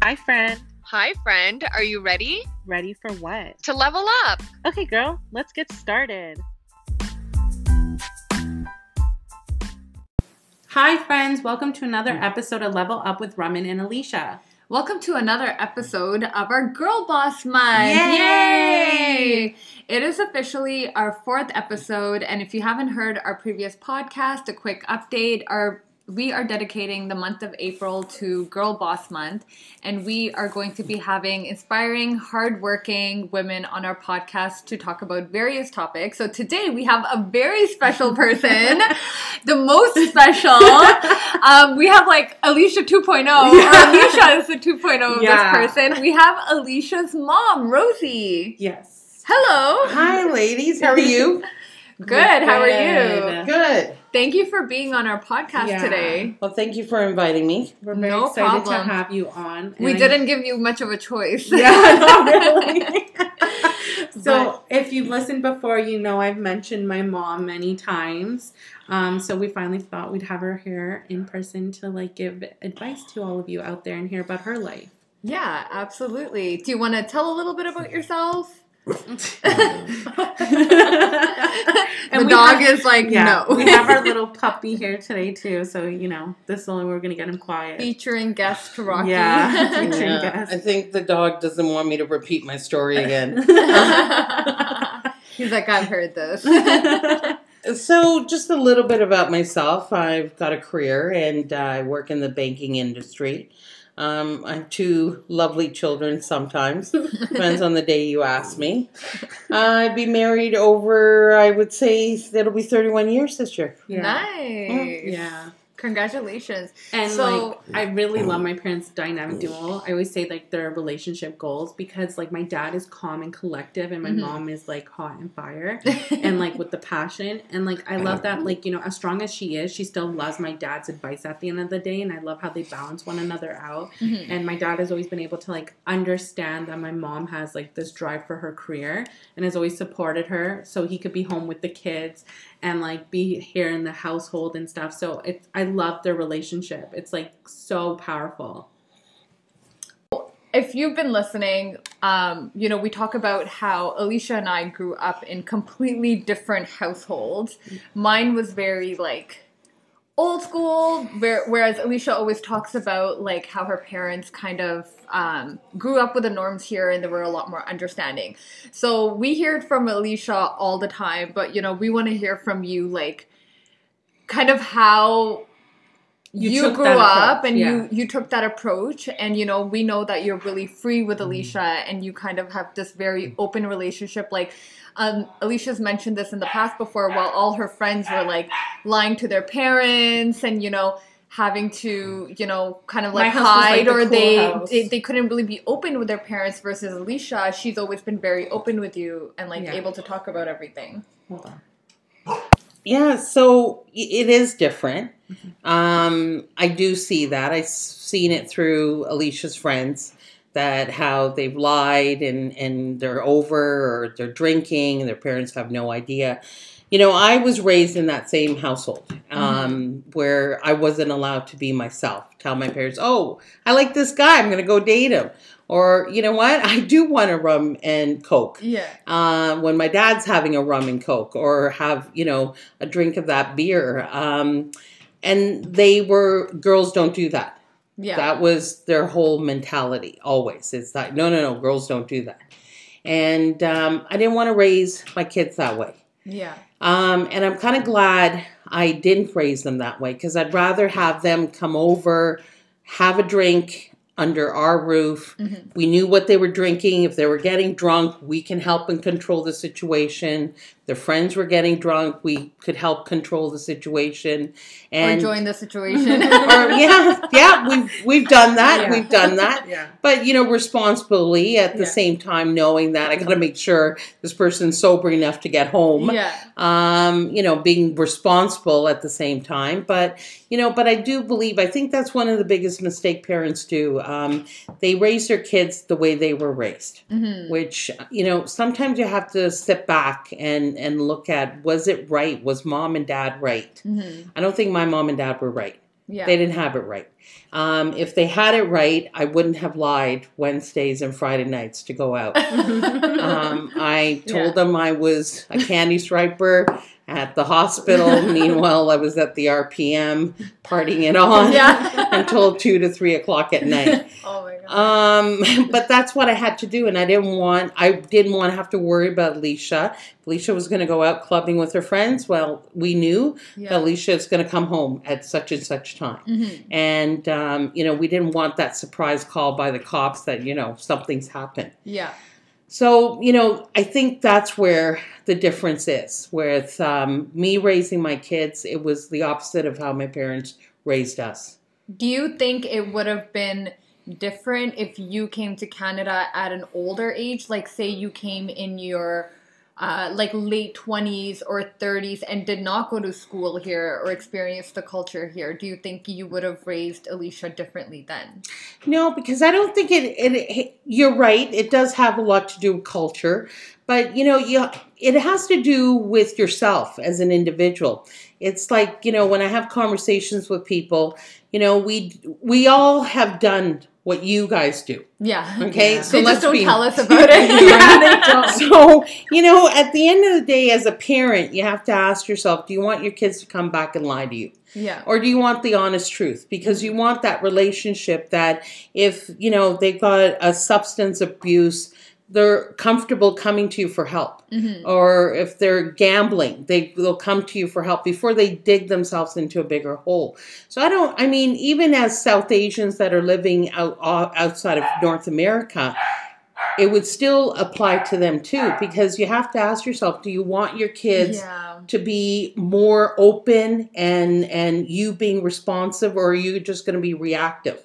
Hi, friend. Hi, friend. Are you ready? Ready for what? To level up. Okay, girl, let's get started. Hi, friends. Welcome to another episode of Level Up with Raman and Alysha. Welcome to another episode of our Girl Boss Month. Yay! It is officially our 4th episode, and if you haven't heard our previous podcast, a quick update, we are dedicating the month of April to Girl Boss Month, and we are going to be having inspiring, hardworking women on our podcast to talk about various topics. So today we have a very special person, the most special. We have like Alysha 2.0, or Alysha is the 2.0 of this person. We have Alysha's mom, Rosy. Yes. Hello. Hi, ladies. How are you? Good. How are you? Good. Thank you for being on our podcast today. Well, thank you for inviting me. We're very excited to have you on. We didn't give you much of a choice. Yeah, not really. So, if you've listened before, you know I've mentioned my mom many times. So we finally thought we'd have her here in person to like give advice to all of you out there and hear about her life. Yeah, absolutely. Do you want to tell a little bit about yourself? The dog is like, no. We have our little puppy here today too, so you know this is only we're gonna get him quiet. Featuring guest Rocky. Yeah, featuring guest. I think the dog doesn't want me to repeat my story again. He's like, I've heard this. So, just a little bit about myself. I've got a career and I work in the banking industry. I have 2 lovely children sometimes. Depends on the day you ask me. I've been married over, I would say, it'll be 31 years this year. Yeah. Nice. Yeah. Congratulations. And so, I really love my parents' dynamic duo. I always say like their relationship goals because like my dad is calm and collective and my mom is like hot and fire and like with the passion. And like I love that like, you know, as strong as she is, she still loves my dad's advice at the end of the day. And I love how they balance one another out. And my dad has always been able to like understand that my mom has like this drive for her career and has always supported her so he could be home with the kids and like be here in the household and stuff. So I love their relationship. It's like so powerful. If you've been listening, you know, we talk about how Alysha and I grew up in completely different households. Mine was very like old school, whereas Alysha always talks about like how her parents kind of grew up with the norms here and they were a lot more understanding. So we hear it from Alysha all the time, but you know, we want to hear from you like kind of how you grew up and you took that approach, and you know, we know that you're really free with Alysha and you kind of have this very open relationship. Like Alysha's mentioned this in the past before, while all her friends were like lying to their parents and, you know, having to, you know, kind of like hide, like or they couldn't really be open with their parents, versus Alysha, she's always been very open with you and like able to talk about everything. Hold on. Yeah, so it is different. I do see that. I've seen it through Alysha's friends, that how they've lied and they're over or they're drinking and their parents have no idea. You know, I was raised in that same household where I wasn't allowed to be myself. Tell my parents, oh, I like this guy, I'm going to go date him. Or, you know what, I do want a rum and Coke. Yeah. When my dad's having a rum and Coke, or have, you know, a drink of that beer. And they were, girls don't do that. Yeah. That was their whole mentality always. It's like, no, girls don't do that. And I didn't want to raise my kids that way. Yeah. And I'm kind of glad I didn't raise them that way, because I'd rather have them come over, have a drink under our roof. We knew what they were drinking. If they were getting drunk, we can help and control the situation. Their friends were getting drunk, we could help control the situation. And or join the situation. We've done that. Yeah. We've done that. Yeah. But, you know, responsibly at the same time, knowing that I got to make sure this person's sober enough to get home. Yeah. You know, being responsible at the same time. But, you know, but I do believe, I think that's one of the biggest mistake parents do. They raise their kids the way they were raised, which, you know, sometimes you have to step back and look at, was it right? Was mom and dad right? I don't think my mom and dad were right. Yeah. They didn't have it right. If they had it right, I wouldn't have lied Wednesdays and Friday nights to go out. I told them I was a candy striper at the hospital. Meanwhile, I was at the RPM partying it on until 2 to 3 o'clock at night. Oh my God. But that's what I had to do, and I didn't want to have to worry about Alysha. Alysha was going to go out clubbing with her friends. Well, we knew that Alysha is going to come home at such and such time. And, we didn't want that surprise call by the cops that, something's happened. Yeah. So, I think that's where the difference is. With me raising my kids, it was the opposite of how my parents raised us. Do you think it would have been different if you came to Canada at an older age? Like, say you came in your late 20s or 30s and did not go to school here or experience the culture here. Do you think you would have raised Alysha differently then? No, because I don't think you're right. It does have a lot to do with culture. But, it has to do with yourself as an individual. It's like, when I have conversations with people, we all have done what you guys do. Yeah. Okay. Yeah. So they let's just don't tell us about it. They don't. So, at the end of the day, as a parent, you have to ask yourself, do you want your kids to come back and lie to you? Yeah. Or do you want the honest truth? Because you want that relationship that if, they've got a substance abuse, they're comfortable coming to you for help. Or if they're gambling, they'll come to you for help before they dig themselves into a bigger hole. So even as South Asians that are living outside of North America, it would still apply to them too, because you have to ask yourself, do you want your kids to be more open and you being responsive, or are you just going to be reactive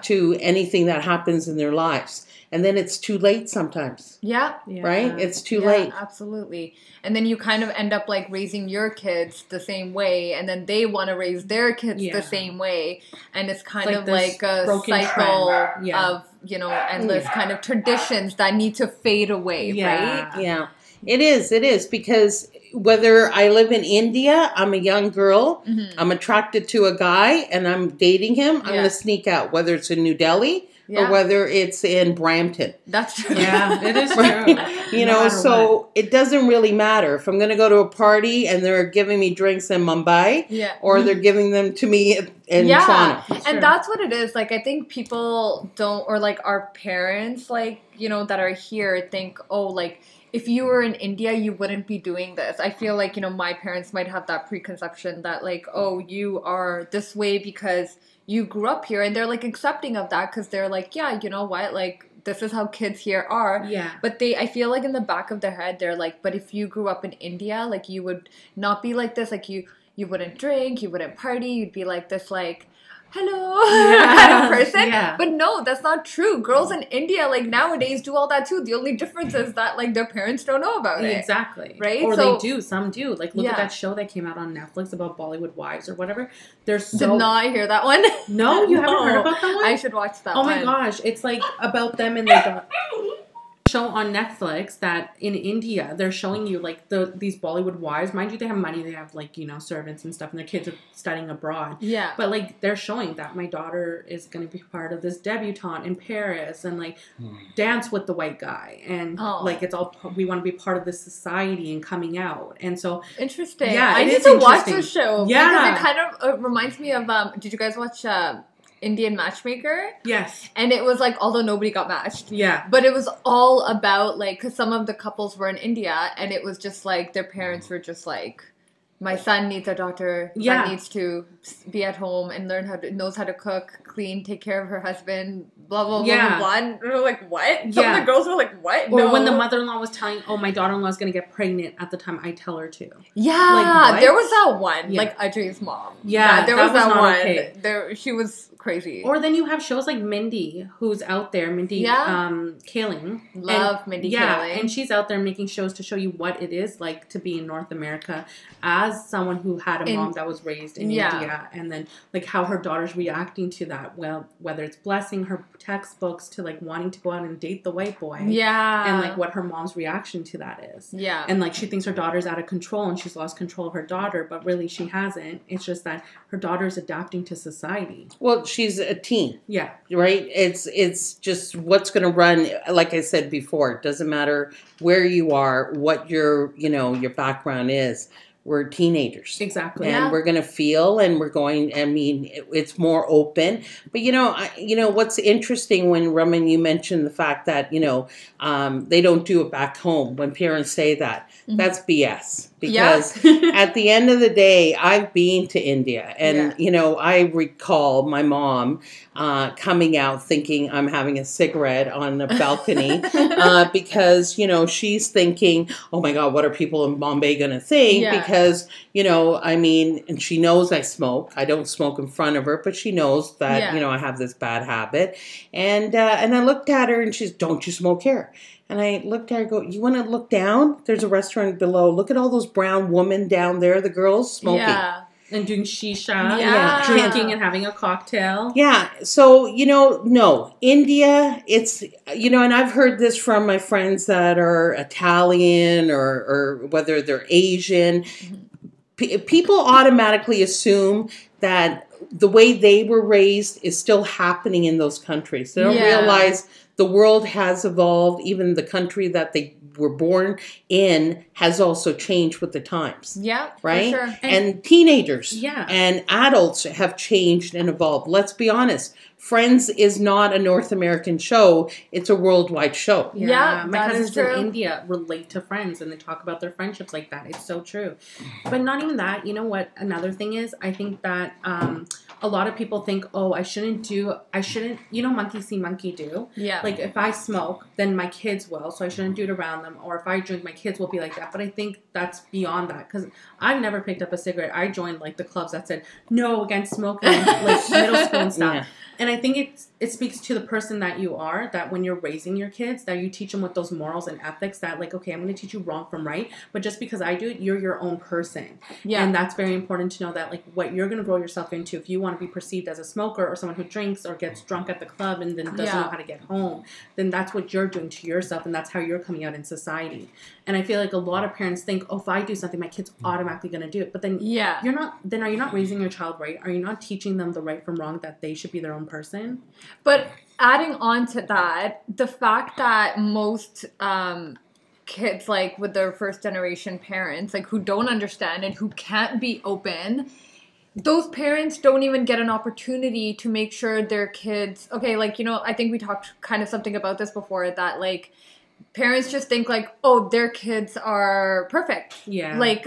to anything that happens in their lives? And then it's too late sometimes. Yeah. Right? It's too late. Absolutely. And then you kind of end up like raising your kids the same way, and then they want to raise their kids the same way. And it's kind of like a cycle of, endless kind of traditions that need to fade away, right? Yeah. It is because whether I live in India, I'm a young girl, I'm attracted to a guy and I'm dating him, I'm going to sneak out, whether it's in New Delhi or whether it's in Brampton. That's true. Yeah, it is true. So it doesn't really matter if I'm going to go to a party and they're giving me drinks in Mumbai or they're giving them to me in Toronto. And that's what it is. Like, I think people don't, or like our parents, like, that are here think, oh, like, if you were in India, you wouldn't be doing this. I feel like, my parents might have that preconception that like, oh, you are this way because you grew up here, and they're like accepting of that because they're like, yeah, you know what, like this is how kids here are. Yeah. But I feel like in the back of their head, they're like, but if you grew up in India, like you would not be like this. Like you wouldn't drink, you wouldn't party, you'd be like this like, hello kind of person. Yeah. But no, that's not true. Girls in India, like nowadays, do all that too. The only difference is that like their parents don't know about it. Exactly. Right? Or they do. Some do. Like look at that show that came out on Netflix about Bollywood wives or whatever. Did not hear that one. No, you haven't heard about that one? I should watch that one. Oh my gosh. It's like about them and their daughter. Show on Netflix that in India they're showing you like these Bollywood wives. Mind you, they have money, they have like servants and stuff, and their kids are studying abroad. Yeah. But like they're showing that my daughter is going to be part of this debutante in Paris and like dance with the white guy, and like it's all we want to be part of this society and coming out. And so interesting. Yeah, I need to watch this show. Yeah, because it kind of reminds me of. Did you guys watch? Indian Matchmaker. Yes. And it was like, although nobody got matched. Yeah. But it was all about like, because some of the couples were in India, and it was just like, their parents were just like, my son needs a daughter that needs to be at home and knows how to cook, clean, take care of her husband, blah, blah, blah, blah. And we were like, what? Some of the girls were like, what? Or when the mother-in-law was telling, my daughter-in-law is going to get pregnant at the time I tell her to. Yeah. Like, there was that one. Yeah. Like, Audrey's mom. Yeah. There was that one. Okay. She was crazy. Or then you have shows like Mindy, who's out there. Mindy Kaling. Love Mindy Kaling. Yeah. And she's out there making shows to show you what it is like to be in North America as as someone who had a mom that was raised in India, and then like how her daughter's reacting to that, well, whether it's blessing her textbooks to like wanting to go out and date the white boy, and like what her mom's reaction to that is, and like she thinks her daughter's out of control and she's lost control of her daughter, but really she hasn't. It's just that her daughter's adapting to society. Well, she's a teen, right? It's just what's going to run. Like I said before, it doesn't matter where you are, what your background is. We're teenagers. Exactly. And we're going to feel, and we're going, I mean, it's more open. But, what's interesting when, Raman, you mentioned the fact that, they don't do it back home. When parents say that, that's BS. Because at the end of the day, I've been to India. And, I recall my mom coming out thinking I'm having a cigarette on the balcony because, she's thinking, oh, my God, what are people in Bombay going to think? Because, and she knows I smoke. I don't smoke in front of her, but she knows that, I have this bad habit. And I looked at her and she's, don't you smoke here? And I looked at her and go, you want to look down? There's a restaurant below. Look at all those brown women down there, the girls smoking. Yeah. And doing shisha, drinking and having a cocktail. Yeah. So, no. India, it's, and I've heard this from my friends that are Italian or whether they're Asian. People automatically assume that the way they were raised is still happening in those countries. They don't realize the world has evolved. Even the country that they were born in has also changed with the times. Yeah, right? For sure. And teenagers and adults have changed and evolved. Let's be honest. Friends is not a North American show. It's a worldwide show. Yeah, my cousins in India relate to Friends and they talk about their friendships like that. It's so true. But not even that. You know what? Another thing is, I think that a lot of people think, oh, I shouldn't, monkey see, monkey do. Yeah. Like if I smoke, then my kids will. So I shouldn't do it around them. Or if I drink, my kids will be like that. But I think that's beyond that. Because I've never picked up a cigarette. I joined like the clubs that said no against smoking, like middle school and stuff. Yeah. And I think it speaks to the person that you are, that when you're raising your kids, that you teach them with those morals and ethics that like, okay, I'm going to teach you wrong from right. But just because I do it, you're your own person. Yeah. And that's very important to know that like what you're going to grow yourself into, if you want to be perceived as a smoker or someone who drinks or gets drunk at the club and then doesn't know how to get home, then that's what you're doing to yourself. And that's how you're coming out in society. And I feel like a lot of parents think, oh, if I do something, my kid's automatically going to do it. But then are you not raising your child right? Are you not teaching them the right from wrong, that they should be their own person? But adding on to that, the fact that most kids, like with their first generation parents, like who don't understand and who can't be open, those parents don't even get an opportunity to make sure their kids, okay, like, I think we talked kind of something about this before, that like parents just think like, oh, their kids are perfect. Yeah. Like,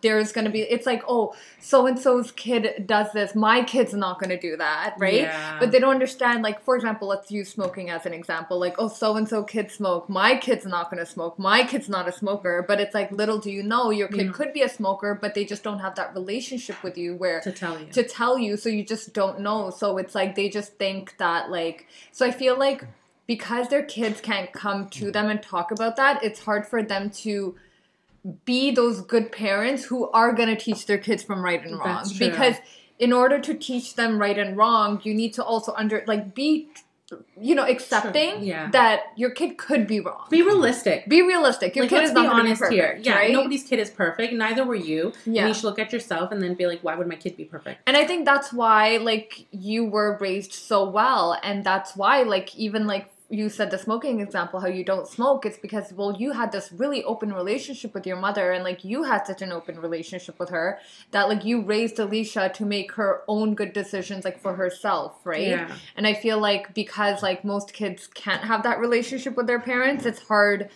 there's going to be, it's like, oh, so-and-so's kid does this. My kid's not going to do that, right? Yeah. But they don't understand, like, for example, let's use smoking as an example. Like, oh, so-and-so kids smoke. My kid's not going to smoke. My kid's not a smoker. But it's like, little do you know, your kid could be a smoker, but they just don't have that relationship with you where to tell you. So you just don't know. So it's like, they just think that, like, so I feel like, because their kids can't come to them and talk about that, it's hard for them to be those good parents who are going to teach their kids from right and wrong. Because in order to teach them right and wrong, you need to also be accepting that your kid could be wrong. Be realistic. Your kid is not going to be perfect. Here. Yeah, right? Nobody's kid is perfect. Neither were you. Yeah. And you should look at yourself and then be like, why would my kid be perfect? And I think that's why, like, you were raised so well. And that's why, like, even, like, you said the smoking example, how you don't smoke, it's because, well, you had this really open relationship with your mother, and, like, you had such an open relationship with her that, like, you raised Alysha to make her own good decisions, like, for herself, right? Yeah. And I feel like because, like, most kids can't have that relationship with their parents, it's hard.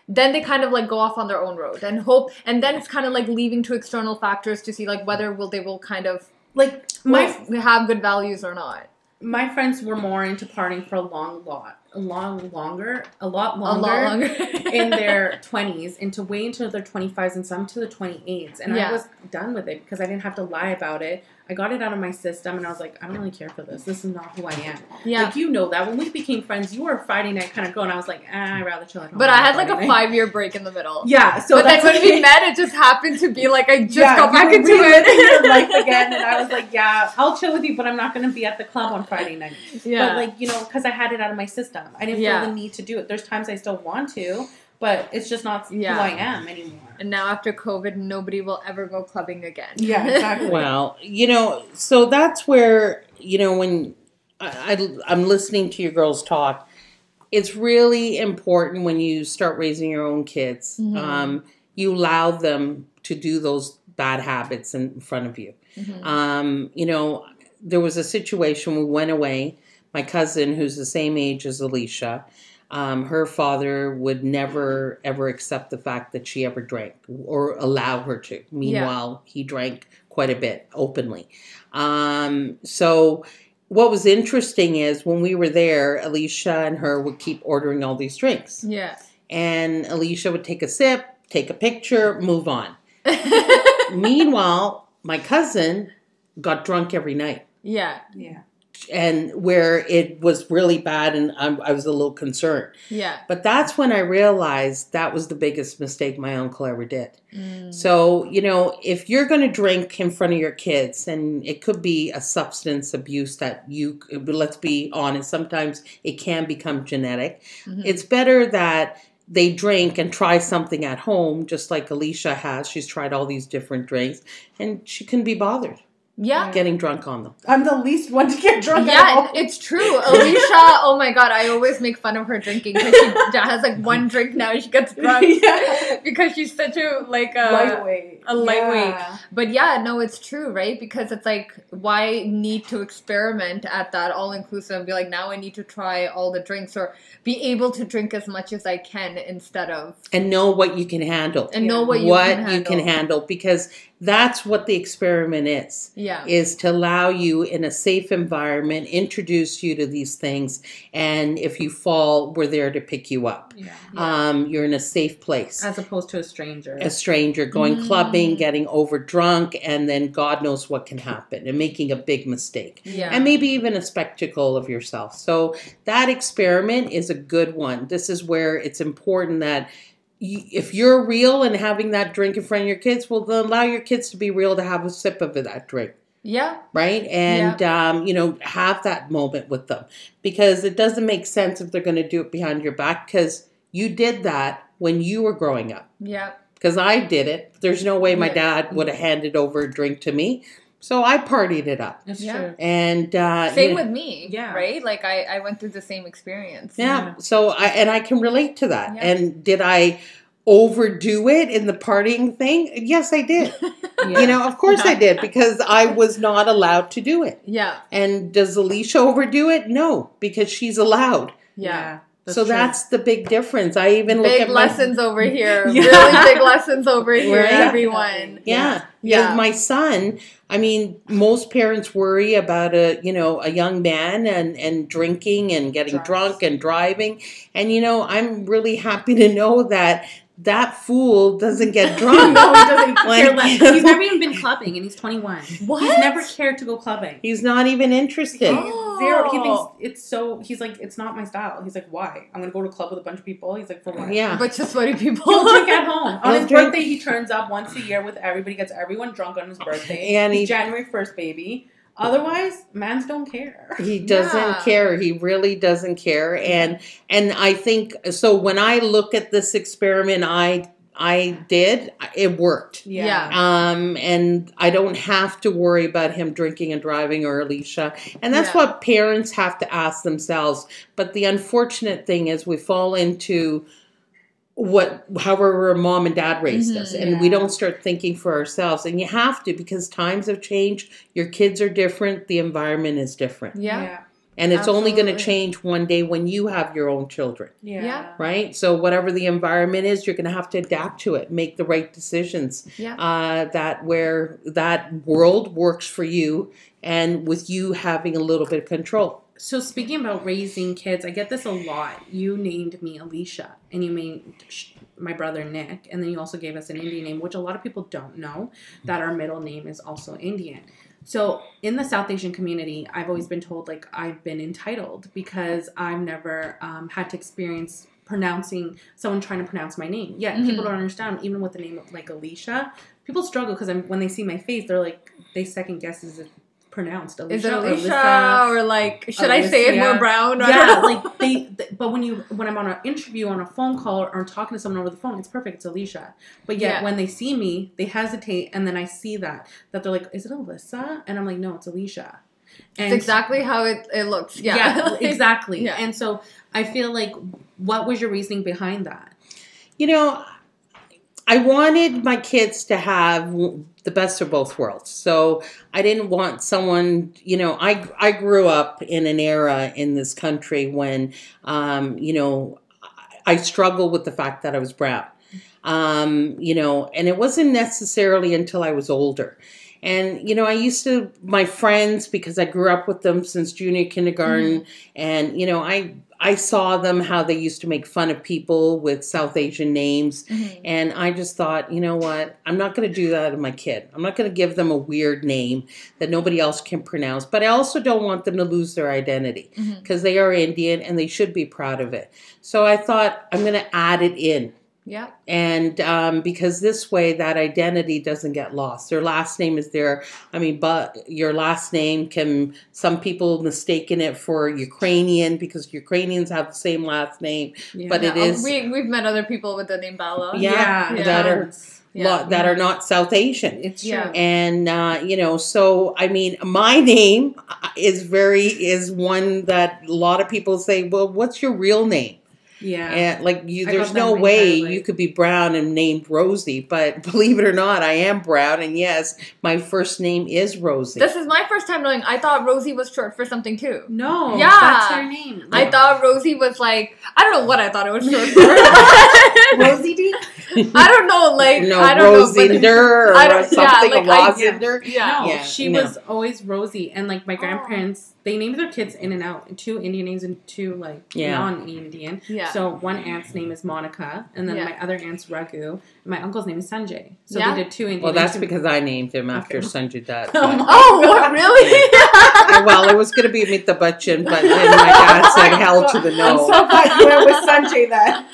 Then they kind of, like, go off on their own road and hope, and then it's kind of, like, leaving to external factors to see, like, whether they will kind of, like, have good values or not. My friends were more into partying for a long lot. a lot longer A lot longer. in their 20s into way into their 25s and some to the 28s. And I was done with it because I didn't have to lie about it. I got it out of my system and I was like, I don't really care for this. This is not who I am. Yeah. Like, you know that. When we became friends, you were a Friday night kind of girl and I was like, I'd rather chill at home. But I had like a 5-year break in the middle. Yeah. So but then when we met, it just happened to be like I just got back into it. Your life again. And I was like, yeah, I'll chill with you, but I'm not going to be at the club on Friday night. Yeah. But like, you know, because I had it out of my system. I didn't feel the need to do it. There's times I still want to, but it's just not who I am anymore. And now after COVID, nobody will ever go clubbing again. Yeah, exactly. Well, you know, so that's where, you know, when I'm listening to your girls talk, it's really important when you start raising your own kids. Mm-hmm. You allow them to do those bad habits in front of you. Mm-hmm. You know, there was a situation we went away. My cousin, who's the same age as Alysha, her father would never, ever accept the fact that she ever drank or allow her to. Meanwhile, he drank quite a bit openly. So what was interesting is when we were there, Alysha and her would keep ordering all these drinks. Yeah. And Alysha would take a sip, take a picture, move on. Meanwhile, my cousin got drunk every night. Yeah. Yeah. And where it was really bad and I was a little concerned. Yeah. But that's when I realized that was the biggest mistake my uncle ever did. So, you know, if you're going to drink in front of your kids, and it could be a substance abuse that let's be honest, sometimes it can become genetic. Mm-hmm. It's better that they drink and try something at home, just like Alysha has. She's tried all these different drinks and she couldn't be bothered. Yeah. Getting drunk on them. I'm the least one to get drunk Yeah, it's true. Alysha, oh my God, I always make fun of her drinking because she has like one drink now and she gets drunk. Because she's such a lightweight. Yeah. But yeah, no, it's true, right? Because it's like, why need to experiment at that all-inclusive and be like, now I need to try all the drinks or be able to drink as much as I can instead of... And know what you can handle. And know what you can handle. Because that's what the experiment is. Yeah. Is to allow you in a safe environment, introduce you to these things, and if you fall, we're there to pick you up. Yeah. You're in a safe place. As opposed to a stranger. A stranger going clubbing, getting over drunk, and then God knows what can happen, and making a big mistake. Yeah. And maybe even a spectacle of yourself. So that experiment is a good one. This is where it's important that if you're real and having that drink in front of your kids, well, then allow your kids to be real to have a sip of that drink. Yeah. Right? And, you know, have that moment with them. Because it doesn't make sense if they're going to do it behind your back because you did that when you were growing up. Yeah. Because I did it. There's no way my dad would have handed over a drink to me. So I partied it up. That's true. And same with me. Yeah. Right? Like I went through the same experience. Yeah. So I can relate to that. Yeah. And did I overdo it in the partying thing? Yes, I did. You know, of course I did because I was not allowed to do it. Yeah. And does Alysha overdo it? No, because she's allowed. Yeah. That's the big difference. I even look at lessons over here. Really big lessons over here, everyone. Yeah. My son, I mean, most parents worry about a young man and drinking and getting drunk and driving. And, you know, I'm really happy to know that fool doesn't get drunk. No, he doesn't care less. He's never even been clubbing, and he's 21. What? He's never cared to go clubbing. He's not even interested. Zero. He thinks it's so... He's like, it's not my style. He's like, why? I'm going to go to a club with a bunch of people? He's like, for what? Yeah. But just sweaty people. He'll drink at home. On his birthday, he turns up once a year with everybody, gets everyone drunk on his birthday. And he's January 1st, baby. Otherwise, mans don't care. He doesn't care. He really doesn't care. And I think, so when I look at this experiment I did, it worked. Yeah. And I don't have to worry about him drinking and driving or Alysha. And that's what parents have to ask themselves. But the unfortunate thing is we fall into however mom and dad raised us, and we don't start thinking for ourselves. And you have to, because times have changed. Your kids are different. The environment is different. Yeah. And it's only going to change one day when you have your own children. Yeah. Right? So whatever the environment is, you're going to have to adapt to it, make the right decisions. That where that world works for you, and with you having a little bit of control. So speaking about raising kids, I get this a lot. You named me Alysha, and you named my brother Nick, and then you also gave us an Indian name, which a lot of people don't know, that our middle name is also Indian. So in the South Asian community, I've always been told, like, I've been entitled because I've never had to experience pronouncing someone trying to pronounce my name. Yeah, people don't understand. Even with the name of, like, Alysha, people struggle because when they see my face, they're like, they second guess, is it pronounced Alysha? Is it Alysha or like, should I say it more brown? Yeah, like but when I'm on an interview, on a phone call, or talking to someone over the phone, it's perfect. It's Alysha. But yet when they see me, they hesitate, and then I see that they're like, is it Alyssa? And I'm like, no, it's Alysha. And it's exactly how it looks. Yeah, yeah, exactly. Yeah. And so I feel like, what was your reasoning behind that? You know, I wanted my kids to have the best of both worlds. So I didn't want someone, you know, I grew up in an era in this country when, you know, I struggled with the fact that I was brown, you know, and it wasn't necessarily until I was older. And, you know, my friends, because I grew up with them since junior kindergarten, and, you know, I saw them, how they used to make fun of people with South Asian names. And I just thought, you know what? I'm not going to do that to my kid. I'm not going to give them a weird name that nobody else can pronounce. But I also don't want them to lose their identity because they are Indian and they should be proud of it. So I thought, I'm going to add it in. Yeah. And because this way that identity doesn't get lost. Their last name is there. I mean, but your last name some people mistaken it for Ukrainian because Ukrainians have the same last name. Yeah. But it is. We've met other people with the name Bhalla. Yeah. That are not South Asian. It's true. And, you know, so, I mean, my name is one that a lot of people say, well, what's your real name? Yeah. And like there's no way you could be brown and named Rosie, but believe it or not, I am brown, and yes, my first name is Rosie. This is my first time knowing. I thought Rosie was short for something too. No. Yeah. That's her name. No. I thought Rosie was like, I don't know what I thought it was short for. Rosie D? I don't know, like, no, I don't Rosinder know. or something, a Rosinder. No, she was always Rosie, and like my grandparents, they named their kids in and out, 2 Indian names and 2 like non-Indian. Yeah. So one aunt's name is Monica, and then my other aunt's Raghu, and my uncle's name is Sanjay. So they did 2 Indian. Well, that's because I named him after Sanjay Dad. Oh, what, really? Well, it was going to be Amitabh Bachchan, but then my dad said hell to the no. I'm so glad you went with Sanjay then.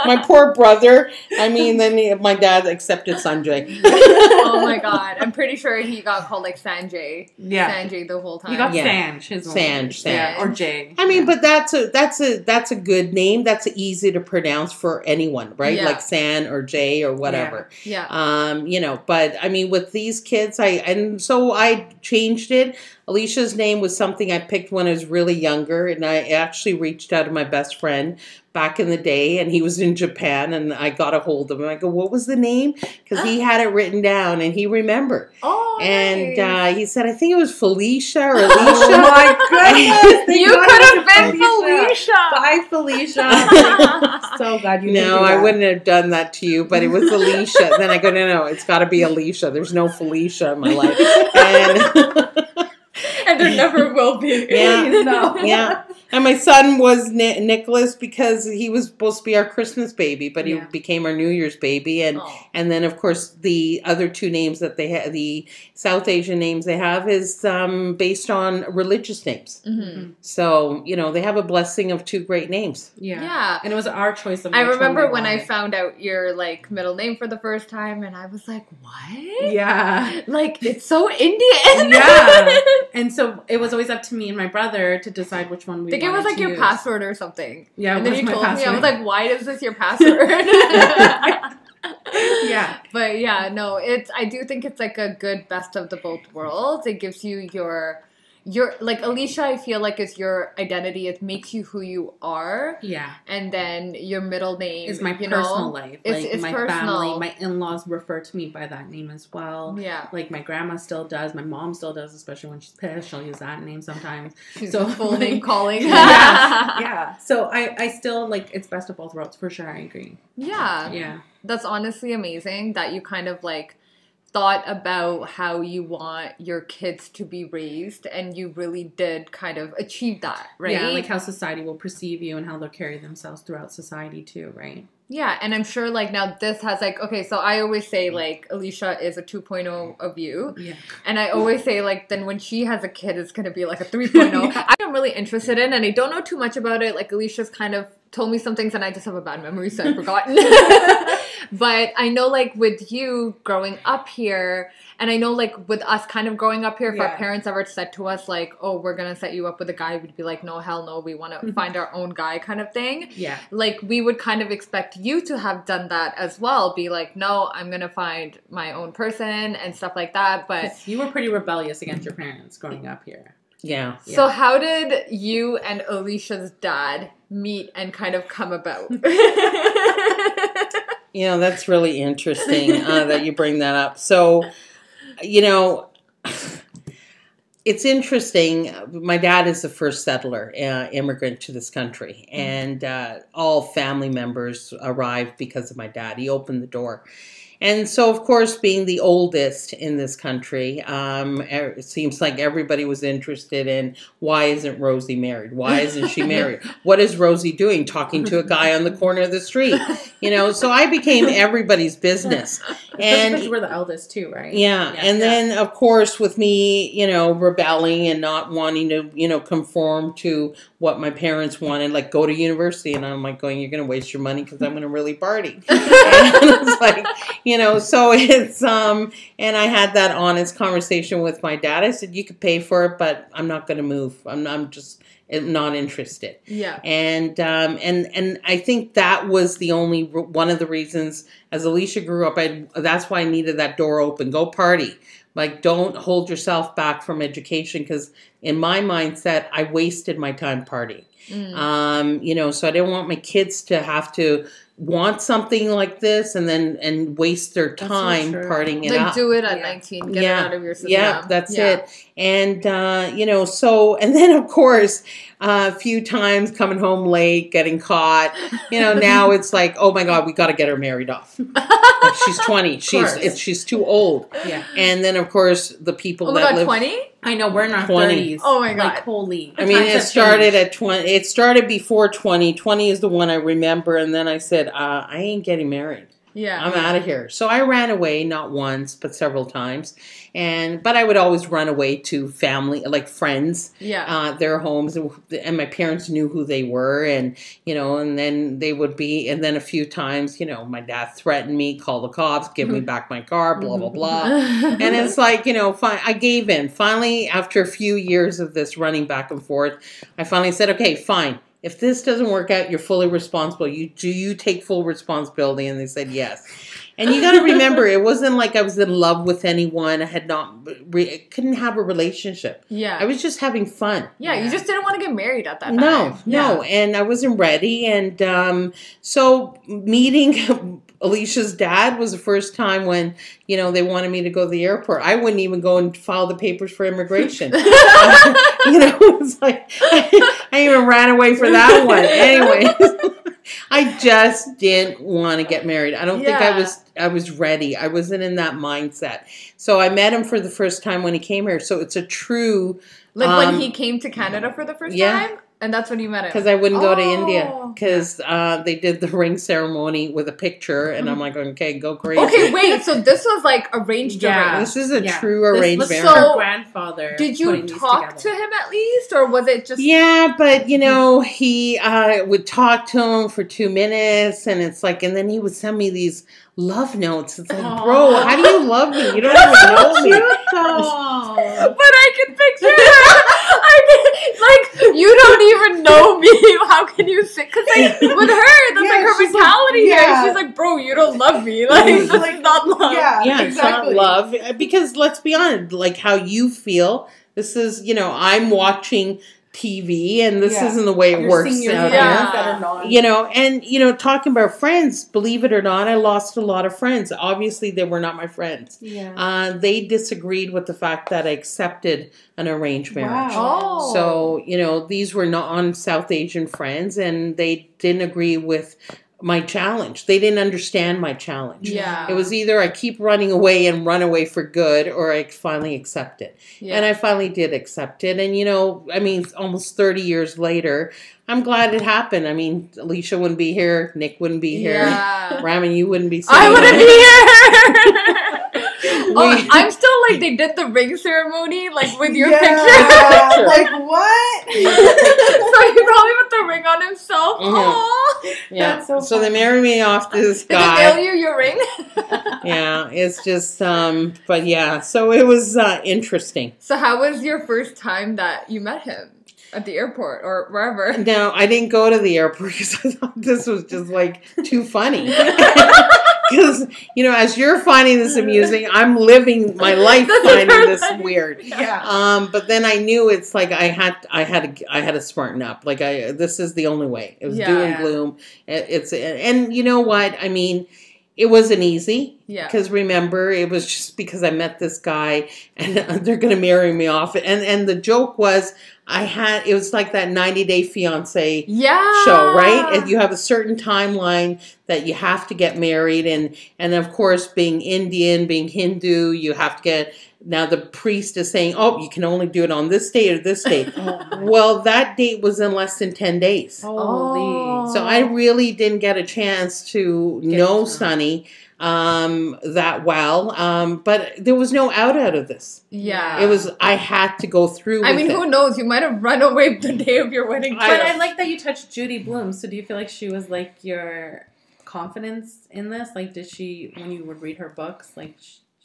My poor brother. I mean, then my dad accepted Sanjay. Oh my god! I'm pretty sure he got called like Sanjay. Yeah, Sanjay the whole time. He got Sanj. Sanj, or Jay. I mean, but that's a good name. That's easy to pronounce for anyone, right? Yeah. Like San or Jay or whatever. Yeah. You know, but I mean, with these kids, so I changed it. Alysha's name was something I picked when I was really younger, and I actually reached out to my best friend back in the day, and he was in Japan, and I got a hold of him. I go, what was the name? Because he had it written down, and he remembered. Oh, and nice. He said, I think it was Felicia or Alicia. Oh my goodness! You could have been Felicia. Bye, Felicia. So glad you. No, I wouldn't have done that to you, but it was Alicia. Then I go, no, it's got to be Alicia. There's no Felicia in my life, and there never will be. Yeah. No. Yeah. And my son was Nicholas because he was supposed to be our Christmas baby, but he became our New Year's baby. And then, of course, the other 2 names that they have, the South Asian names they have, is based on religious names. Mm-hmm. So, you know, they have a blessing of 2 great names. Yeah. And it was our choice of I remember when I found out your, like, middle name for the first time, and I was like, what? Yeah. Like, it's so Indian. Yeah. And so it was always up to me and my brother to decide which one we wanted. It was like your password or something. Yeah, and then you told password. me, I was like, why is this your password? Yeah. But yeah, no, I do think it's like a good best of the both worlds. It gives you your like Alysha, I feel like is your identity. It makes you who you are. Yeah. And then your middle name is my personal life. Like it's my personal. family, my in-laws refer to me by that name as well. Yeah. Like my grandma still does. My mom still does, especially when she's pissed. She'll use that name sometimes. She's so full name calling. Yeah. So I still like it's best of both worlds for sure. I agree. Yeah. Yeah. That's honestly amazing that you kind of like thought about how you want your kids to be raised, and you really did kind of achieve that, right? Yeah, like how society will perceive you and how they'll carry themselves throughout society too, right? Yeah, and I'm sure, like, now this has, like, okay, so I always say, like, Alysha is a 2.0 of you. Yeah. And I always say, like, then when she has a kid, it's going to be, like, a 3.0. Yeah. I'm really interested in, and I don't know too much about it. Like, Alysha's kind of told me some things, and I just have a bad memory, so I've forgotten. But I know, like, with you growing up here, and I know, like, with us kind of growing up here, if our parents ever said to us, like, oh, we're going to set you up with a guy, we'd be like, no, hell no, we want to find our own guy kind of thing. Yeah. Like, we would kind of expect you to have done that as well. Be like, no, I'm going to find my own person and stuff like that. But you were pretty rebellious against your parents growing up here. Yeah. So how did you and Alysha's dad meet and kind of come about? You know, that's really interesting that you bring that up. So, you know, it's interesting. My dad is the first settler, immigrant to this country. And all family members arrived because of my dad. He opened the door. And so, of course, being the oldest in this country, it seems like everybody was interested in, why isn't Rosy married? Why isn't she married? What is Rosy doing talking to a guy on the corner of the street? You know, so I became everybody's business. And because we're the eldest too, right? Yeah. And then, of course, with me, you know, rebelling and not wanting to, you know, conform to what my parents wanted, like go to university. And I'm like going, you're going to waste your money because I'm going to really party. And it's like, you know, so it's, and I had that honest conversation with my dad. I said, you could pay for it, but I'm not going to move. I'm just not interested. Yeah. And I think that was the only one of the reasons as Alysha grew up, that's why I needed that door open. Go party. Like, don't hold yourself back from education, because in my mindset, I wasted my time partying. You know, so I didn't want my kids to have to want something like this and waste their time partying it like, up. do it at 19. Get it out of your system. Yeah, that's it. And, you know, so, and then, of course, a few times coming home late, getting caught. You know, now it's like, oh, my God, we got to get her married off. Like, she's 20. She's too old. Yeah. And then, of course, the people that live... 20? I know, we're in our 20. 30s. Oh, my God. Like, holy. I mean, it started at 20. It started before 20. 20 is the one I remember. And then I said, I ain't getting married. Yeah. I'm out of here. So I ran away, not once, but several times. But I would always run away to family, like friends, their homes. And my parents knew who they were. And, you know, and then they would be, and then a few times, you know, my dad threatened me, call the cops, give me back my car, blah, blah, blah. And it's like, you know, I gave in. Finally, after a few years of this running back and forth, I finally said, okay, fine. If this doesn't work out, you're fully responsible. Do you take full responsibility? And they said yes. And you got to remember, it wasn't like I was in love with anyone. I had couldn't have a relationship. Yeah. I was just having fun. Yeah, you just didn't want to get married at that time. No. And I wasn't ready. And so meeting Alysha's dad was the first time when, you know, they wanted me to go to the airport. I wouldn't even go and file the papers for immigration. You know, it was like, I even ran away for that one. Anyway, I just didn't want to get married. I don't think I was ready. I wasn't in that mindset. So I met him for the first time when he came here. So it's a true... Like when he came to Canada for the first time? And that's when you met him? Because I wouldn't go to India. Because they did the ring ceremony with a picture. And I'm like, okay, go crazy. Okay, wait. So this was like arranged arranged. This is a true arranged marriage. So grandfather. Did you talk to him at least? Or was it just... Yeah, but, you know, he would talk to him for 2 minutes. And it's like, and then he would send me these love notes. It's like, bro, how do you love me? You don't even know me. But I can picture her. Like, you don't even know me. How can you say? Because like, with her, that's like her mentality here. She's like, bro, you don't love me. Like, this is not love. Yeah, exactly. It's not love. Because let's be honest, like how you feel. This is, you know, I'm watching TV, and this isn't the way it works out here. You know, and, you know, talking about friends, believe it or not, I lost a lot of friends. Obviously, they were not my friends. They disagreed with the fact that I accepted an arranged marriage. Wow. So, you know, these were non-South Asian friends, and they didn't agree with my challenge. They didn't understand my challenge. Yeah. It was either I keep running away and run away for good, or I finally accept it. Yeah. And I finally did accept it. And, you know, I mean, almost 30 years later, I'm glad it happened. I mean, Alysha wouldn't be here. Nick wouldn't be here. Yeah. Raman, you wouldn't be I wouldn't be here. We- I'm still like, they did the ring ceremony, like with your picture. Like what? So he probably put the ring on himself. Mhm. Aww. Yeah. That's so So they funny. married me off to this Did they guy. mail you your ring? Yeah, it's just, but yeah, so it was interesting. So how was your first time that you met him? At the airport or wherever? No, I didn't go to the airport because I thought this was just like too funny. Because, you know, as you're finding this amusing, I'm living my life finding this weird. Yeah. But then I knew it's like I had to smarten up. Like this is the only way. It was doom and gloom. And you know what? I mean, it wasn't easy. Yeah. Because remember, it was just because I met this guy and they're going to marry me off. And the joke was it was like that 90-Day Fiancé show, right? And you have a certain timeline that you have to get married. And of course, being Indian, being Hindu, you have to get... Now the priest is saying, oh, you can only do it on this date or this date. Well, that date was in less than 10 days. Holy. So I really didn't get a chance to know Sonny that well. But there was no out of this. Yeah. It was, I had to go through I mean, who knows? You might have run away the day of your wedding. But I like that you touched Judy Blume. So do you feel like she was like your confidence in this? Like, did she, when you would read her books, like...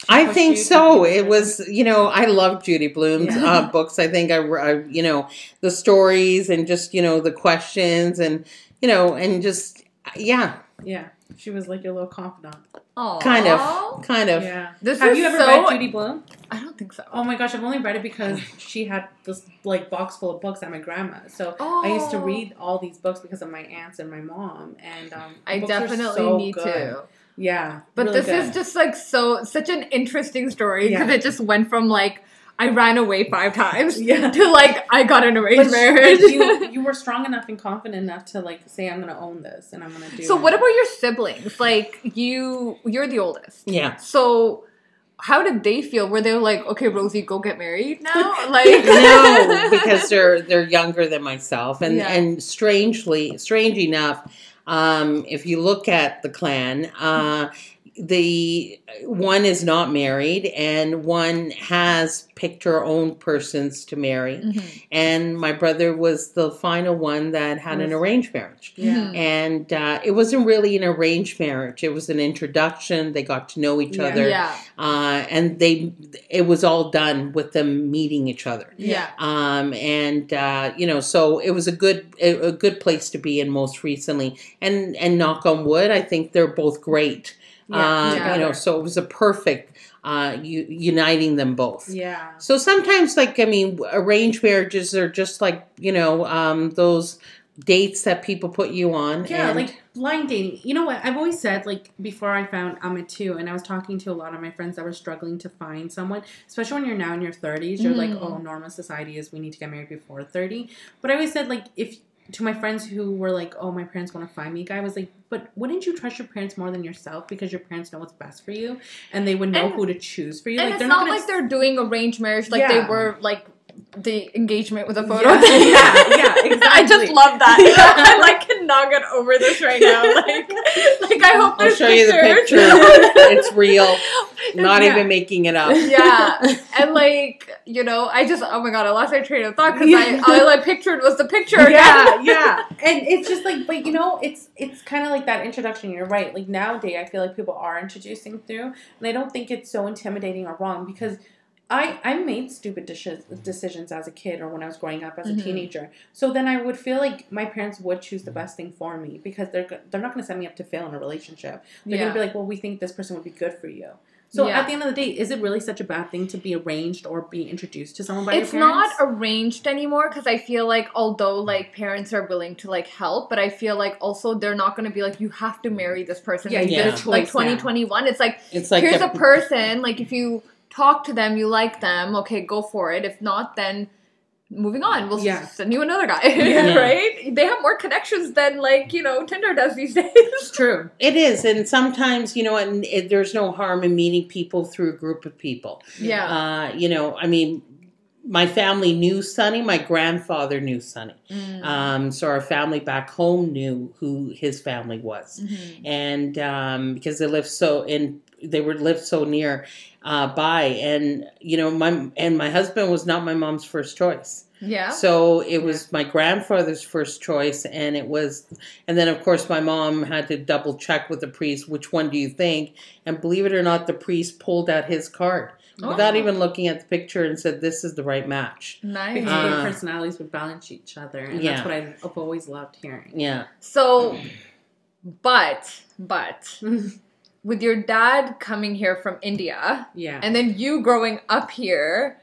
I think so. It was, you know, I love Judy Blume's books. I think I, you know, the stories and just, you know, the questions and, you know, and just, yeah. Yeah. She was like your little confidant. Aww. Kind of. Yeah. This Have is you ever so... read Judy Blume? I don't think so. Oh my gosh, I've only read it because she had this like box full of books at my grandma's. So I used to read all these books because of my aunts and my mom. And I books are definitely so need good. to. Yeah. But really this good. is just like such an interesting story because Yeah. it just went from like I ran away 5 times Yeah. to like I got an arranged But marriage. you were strong enough and confident enough to like say I'm gonna own this and I'm gonna do So it. what about your siblings? Like you're the oldest. Yeah. So how did they feel? Were they like, okay, Rosie, go get married now? Like No, because they're younger than myself. And strange enough, if you look at the clan, the one is not married and one has picked her own persons to marry. Mm-hmm. And my brother was the final one that had an arranged marriage. Yeah. And it wasn't really an arranged marriage. It was an introduction. They got to know each other. Yeah. And it was all done with them meeting each other. Yeah. You know, so it was a good place to be in most recently. And knock on wood, I think they're both great. You know, so it was a perfect uniting them both. Yeah. So sometimes, like, I mean, arranged marriages are just like, you know, those dates that people put you on. Yeah, and like blind dating. You know what? I've always said, like, before I found Amit too, and I was talking to a lot of my friends that were struggling to find someone, especially when you're now in your 30s, you're like, oh, normal society is we need to get married before 30. But I always said, like, to my friends who were like, oh, my parents want to find me a guy, I was like, but wouldn't you trust your parents more than yourself because your parents know what's best for you and they would know who to choose for you? And like, it's not like they're doing arranged marriage like they were like the engagement with a photo. Yeah, exactly. I just love that. I like cannot get over this right now. Like I hope I'll there's show you the picture. It's real. Not even making it up. Yeah. And like, you know, I just, oh my God, I lost my train of thought because all I pictured was the picture. Yeah. And it's just like, but you know, it's kind of like that introduction. You're right. Like nowadays, I feel like people are introducing through, and I don't think it's so intimidating or wrong because I made stupid decisions as a kid or when I was growing up as a teenager. So then I would feel like my parents would choose the best thing for me because they're not going to set me up to fail in a relationship. They're going to be like, well, we think this person would be good for you. So at the end of the day, is it really such a bad thing to be arranged or be introduced to someone by your parents? It's not arranged anymore because I feel like although like parents are willing to like help, but I feel like also they're not going to be like, you have to marry this person. Yeah, you get a choice like 2021. now. It's like here's a person, like if you talk to them, you like them, okay, go for it. If not, then moving on. We'll Yeah. send you another guy, Yeah. right? They have more connections than like, you know, Tinder does these days. It's true. It is, and sometimes, you know, and there's no harm in meeting people through a group of people. Yeah. You know, I mean, my family knew Sonny. My grandfather knew Sonny. So our family back home knew who his family was, and because they lived lived so near by, and you know, my husband was not my mom's first choice. Yeah. So it was my grandfather's first choice, and then of course my mom had to double check with the priest, which one do you think? And believe it or not, the priest pulled out his card without even looking at the picture and said, "This is the right match." Nice. Because their personalities would balance each other, and that's what I've always loved hearing. Yeah. So, but with your dad coming here from India, and then you growing up here,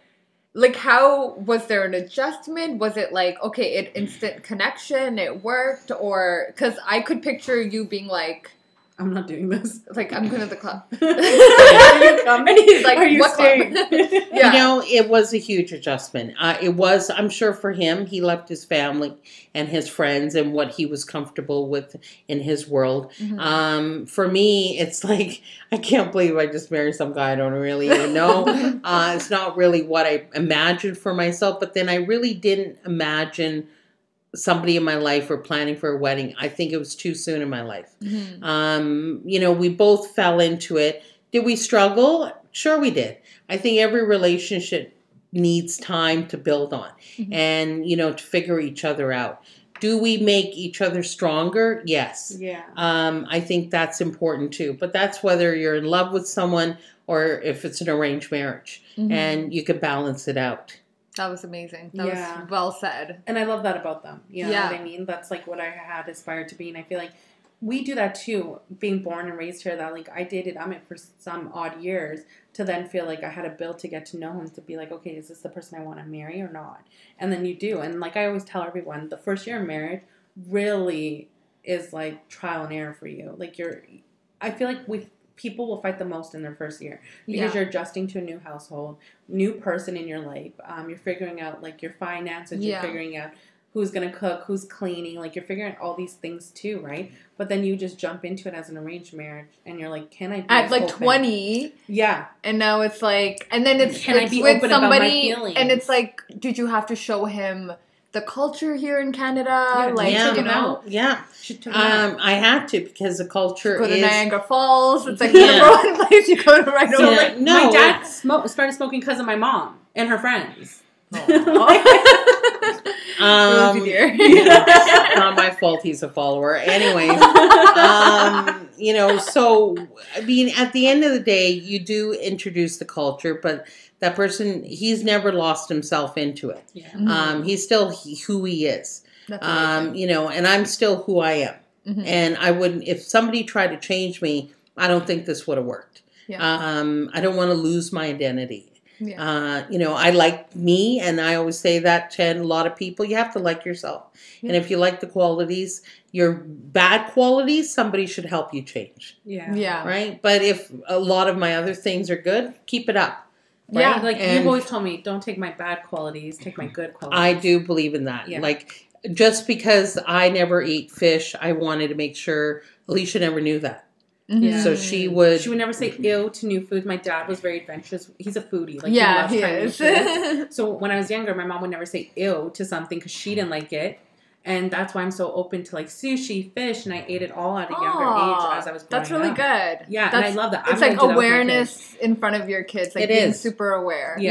like, how was there an adjustment? Was it like, okay, it instant connection, it worked, or because I could picture you being like, I'm not doing this. like, I'm going to the club. And he's like, what club? You know, it was a huge adjustment. It was, I'm sure for him, he left his family and his friends and what he was comfortable with in his world. For me, it's like, I can't believe I just married some guy I don't really even know. It's not really what I imagined for myself, but then I really didn't imagine somebody in my life or planning for a wedding. I think it was too soon in my life. You know, we both fell into it. Did we struggle? Sure we did. I think every relationship needs time to build on and, you know, to figure each other out. Do we make each other stronger? Yes. Yeah. I think that's important too. But that's whether you're in love with someone or if it's an arranged marriage. And you can balance it out. That was amazing. That was well said. And I love that about them. You know what I mean? That's like what I had aspired to be. And I feel like we do that too, being born and raised here, that like I dated Amit for some odd years to then feel like I had a build to get to know him, to be like, okay, is this the person I want to marry or not? And then you do. And like I always tell everyone, the first year of marriage really is like trial and error for you. Like I feel like people will fight the most in their first year because you're adjusting to a new household, new person in your life. You're figuring out like your finances, you're figuring out who's going to cook, who's cleaning, like you're figuring out all these things too, right? But then you just jump into it as an arranged marriage and you're like, can I do at this like whole 20? Thing? Yeah. And now it's like, and then it's, can it's I be with open somebody, about my feelings? and it's like, did you have to show him the culture here in Canada? Like, you know? I had to, because the culture go to is... Niagara Falls. It's like the number one place you go to right so, away. like, my dad started smoking because of my mom and her friends. Not my fault, he's a follower. Anyways, you know, so, I mean, at the end of the day, you do introduce the culture, but that person, he's never lost himself into it. Yeah. He's still who he is. You know, and I'm still who I am. And I wouldn't, if somebody tried to change me, I don't think this would have worked. I don't want to lose my identity. You know, I like me, and I always say that to a lot of people. You have to like yourself. And if you like the qualities, your bad qualities, somebody should help you change. Right? But if a lot of my other things are good, keep it up. Right? Yeah, like you've always told me, don't take my bad qualities, take my good qualities. I do believe in that. Like, just because I never ate fish, I wanted to make sure Alysha never knew that. So she would never say ew to new foods. My dad was very adventurous. He's a foodie. Like, he is. So when I was younger, my mom would never say ew to something because she didn't like it. And that's why I'm so open to like sushi, fish, and I ate it all at a younger age as I was growing That's really up. good. Yeah, and I love that. It's like awareness in front of your kids, like being super aware. You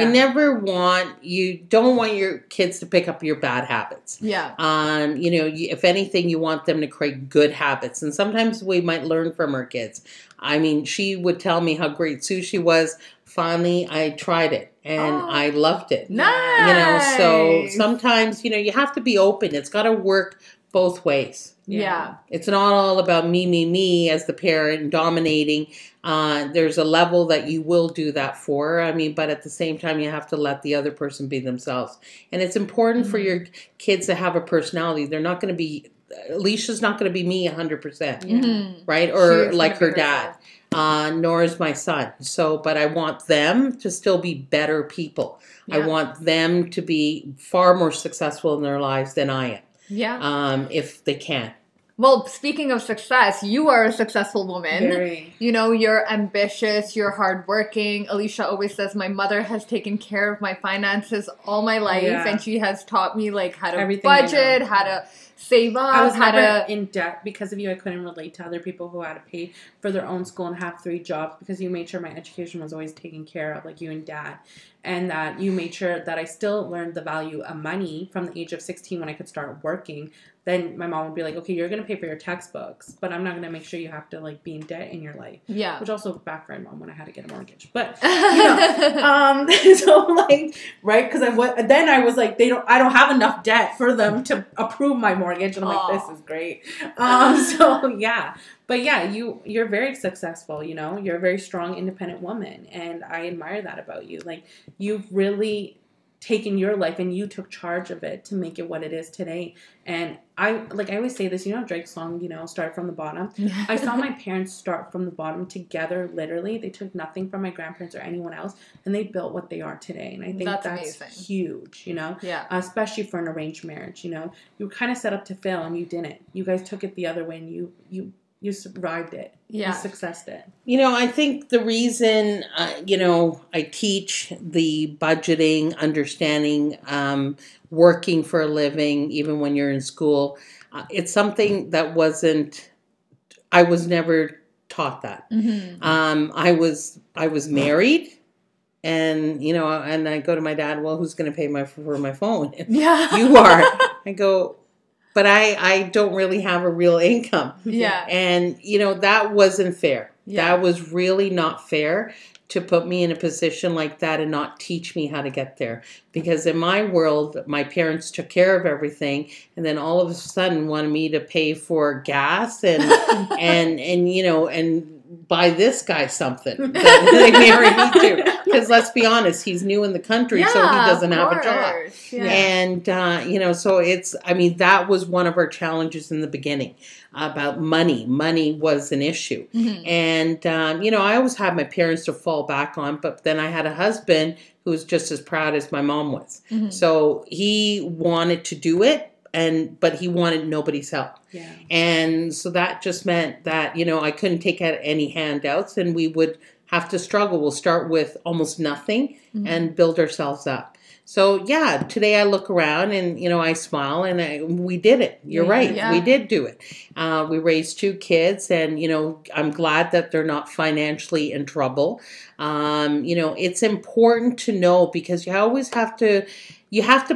don't want your kids to pick up your bad habits. You know, if anything, you want them to create good habits. And sometimes we might learn from our kids. I mean, she would tell me how great sushi was. Finally, I tried it. And I loved it. Nice. You know, so sometimes, you know, you have to be open. It's got to work both ways. It's not all about me as the parent dominating. There's a level that you will do that for. I mean, but at the same time, you have to let the other person be themselves. And it's important for your kids to have a personality. They're not going to be, Alysha's not going to be me 100%. Right? Or like her dad. nor is my son. So, but I want them to still be better people. I want them to be far more successful in their lives than I am. Yeah. If they can. Well, speaking of success, you are a successful woman. Very. You know, you're ambitious, you're hardworking. Alysha always says, my mother has taken care of my finances all my life, and she has taught me, like, how to budget, how to save up, I was how never to... in debt because of you. I couldn't relate to other people who had to pay for their own school and have 3 jobs because you made sure my education was always taken care of, like you and Dad. And that you made sure that I still learned the value of money from the age of 16 when I could start working. Then my mom would be like, okay, you're going to pay for your textbooks, but I'm not going to make sure you have to, like, be in debt in your life. Yeah. Which also backfired Mom when I had to get a mortgage. But, you know, so, like, right? Because then I was like, I don't have enough debt for them to approve my mortgage. And I'm like, this is great. So, yeah. But yeah, you're very successful, you know, you're a very strong, independent woman. And I admire that about you. Like, you've really taken your life and you took charge of it to make it what it is today. And I always say this, you know, Drake's song, you know, Start From the Bottom. I saw my parents start from the bottom together, literally. They took nothing from my grandparents or anyone else, and they built what they are today. And I think that's huge, you know, especially for an arranged marriage, you know. You were kind of set up to fail and you didn't. You guys took it the other way and you survived it. Yeah. You successed it. You know, I think the reason, you know, I teach the budgeting, understanding, working for a living, even when you're in school, it's something that I was never taught that. Mm-hmm. I was married. And, you know, and I go to my dad, well, who's going to pay for my phone? Yeah. You are. I go, but I don't really have a real income. Yeah. And, you know, that wasn't fair. Yeah. That was really not fair to put me in a position like that and not teach me how to get there. Because in my world, my parents took care of everything. And then all of a sudden wanted me to pay for gas and, and you know, and buy this guy something that they married me to. Because let's be honest, he's new in the country, so he doesn't have a job. Yeah. And, you know, so that was one of our challenges in the beginning about money. Money was an issue. Mm-hmm. And, you know, I always had my parents to fall back on, but then I had a husband who was just as proud as my mom was. Mm-hmm. So he wanted to do it. But he wanted nobody's help. Yeah. And so that just meant that, you know, I couldn't take out any handouts and we would have to struggle. We'll start with almost nothing and build ourselves up. So, yeah, today I look around and, you know, I smile and we did it. You're right. Yeah. We did do it. We raised 2 kids and, you know, I'm glad that they're not financially in trouble. You know, it's important to know because you always have to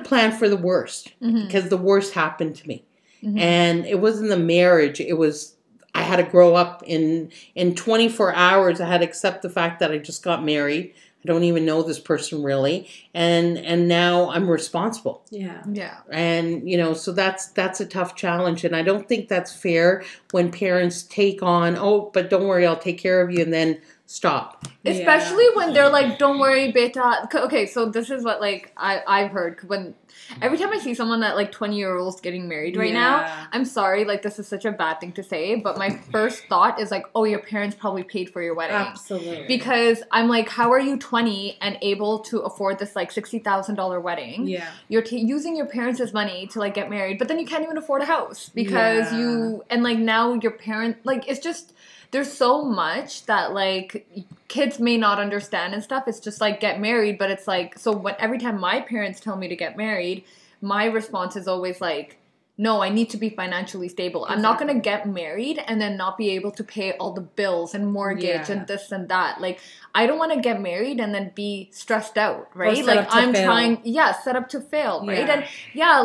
plan for the worst because the worst happened to me. Mm-hmm. And it wasn't the marriage. It was, I had to grow up in 24 hours. I had to accept the fact that I just got married. I don't even know this person really. And now I'm responsible. Yeah. Yeah. And, you know, so that's a tough challenge. And I don't think that's fair when parents take on, oh, but don't worry, I'll take care of you. And then stop. Especially when they're like, don't worry, beta. Okay, so this is what like I've heard when every time I see someone that like 20-year-olds getting married right now, I'm sorry, like this is such a bad thing to say, but my first thought is like, oh, your parents probably paid for your wedding. Absolutely. Because I'm like, how are you 20 and able to afford this like $60,000 wedding? Yeah. You're using your parents' money to like get married, but then you can't even afford a house because and like now your parents, like it's just, there's so much that like kids may not understand and stuff. It's just like get married, but it's like, so every time my parents tell me to get married, my response is always like, no, I need to be financially stable. Exactly. I'm not going to get married and then not be able to pay all the bills and mortgage and this and that. Like, I don't want to get married and then be stressed out, right? Like I'm trying, set up to fail, right? And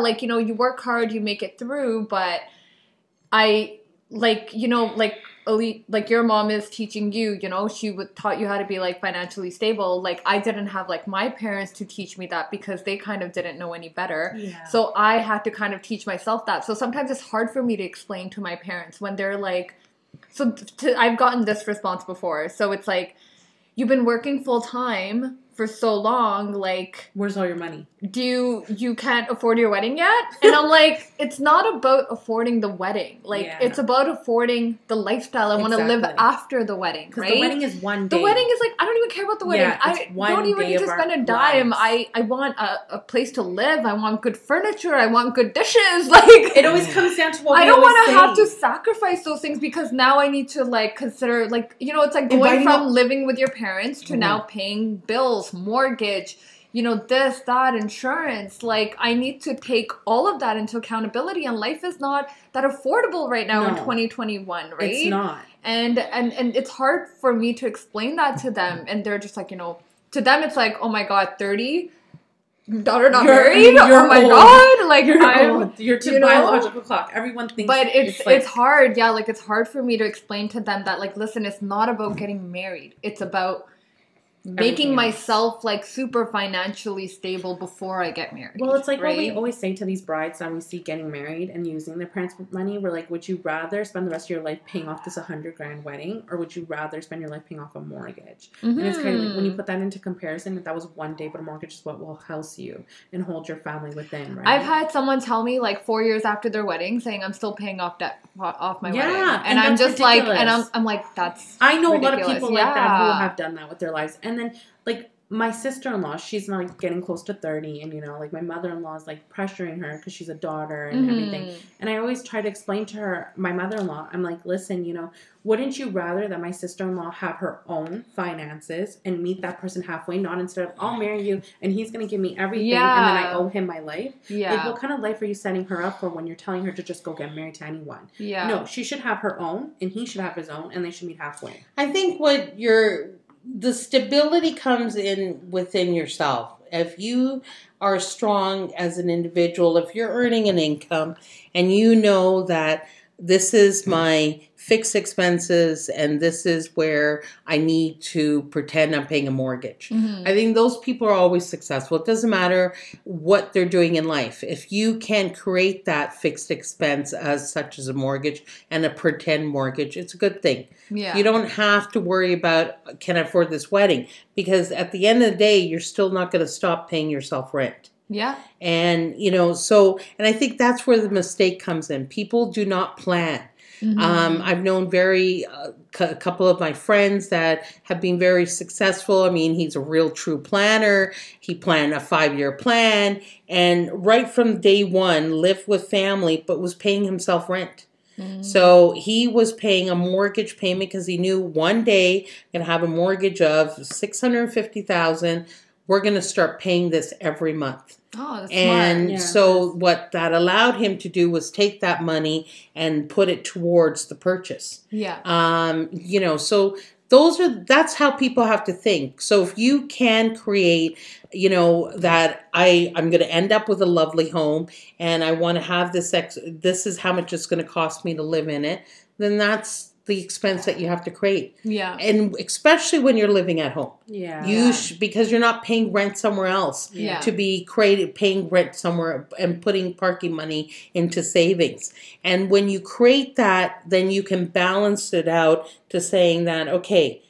like, you know, you work hard, you make it through, but I like, you know, like your mom is teaching you, you know, she taught you how to be like financially stable. Like I didn't have like my parents to teach me that because they kind of didn't know any better. Yeah. So I had to kind of teach myself that. So sometimes it's hard for me to explain to my parents when they're like, I've gotten this response before. So it's like, you've been working full time for so long, like... Where's all your money? you can't afford your wedding yet? And I'm like, it's not about affording the wedding. Like, it's about affording the lifestyle I want to live after the wedding, right? The wedding is one day. The wedding is like, I don't even care about the wedding. I don't even need to spend a dime. I want a place to live. I want good furniture. I want good dishes. Like, it always comes down to what I don't want to have to sacrifice those things because now I need to, like, consider, like, you know, it's like going from living with your parents to now paying bills, mortgage, you know, this, that, insurance. Like, I need to take all of that into accountability, and life is not that affordable right now in 2021, right? It's not. And it's hard for me to explain that to them, and they're just like, you know, to them it's like, oh my God, 30? Daughter not married? Oh my God. Like, you're to biological clock. Everyone thinks. But it's hard. Yeah, like, it's hard for me to explain to them that, like, listen, it's not about getting married. It's about making myself, like, super financially stable before I get married. Well, it's like what we always say to these brides that we see getting married and using their parents' money. We're like, would you rather spend the rest of your life paying off this $100,000 wedding, or would you rather spend your life paying off a mortgage? And it's kind of like, when you put that into comparison, that was one day, but a mortgage is what will house you and hold your family within, right? I've had someone tell me, like, 4 years after their wedding, saying I'm still paying off debt off my wedding. And I'm just ridiculous. Like, and I'm like, that's I know ridiculous. A lot of people like that who have done that with their lives. And then, like, my sister-in-law, she's like getting close to 30, and, you know, like, my mother-in-law is like pressuring her because she's a daughter and everything. And I always try to explain to her, my mother-in-law, I'm like, listen, you know, wouldn't you rather that my sister-in-law have her own finances and meet that person halfway, not instead of, I'll marry you and he's going to give me everything and then I owe him my life? Like, what kind of life are you setting her up for when you're telling her to just go get married to anyone? No, she should have her own and he should have his own, and they should meet halfway. I think the stability comes in within yourself. If you are strong as an individual, if you're earning an income and you know that this is my fixed expenses and this is where I need to pretend I'm paying a mortgage. I think those people are always successful. It doesn't matter what they're doing in life. If you can create that fixed expense as such as a mortgage and a pretend mortgage, it's a good thing. You don't have to worry about, can I afford this wedding? Because at the end of the day, you're still not going to stop paying yourself rent. And, you know, and I think that's where the mistake comes in. People do not plan. I've known a couple of my friends that have been very successful. I mean, he's a real true planner. He planned a 5-year plan and right from day one lived with family, but was paying himself rent. So he was paying a mortgage payment because he knew one day I'm going to have a mortgage of $650,000. We're going to start paying this every month. Oh, that's and smart. So what that allowed him to do was take that money and put it towards the purchase. You know, so that's how people have to think. So if you can create, you know, that I'm going to end up with a lovely home and I want to have this is how much it's going to cost me to live in it, then that's the expense that you have to create. And especially when you're living at home. Because you're not paying rent somewhere else to be paying rent somewhere and putting parking money into savings. And when you create that, then you can balance it out to saying that, okay,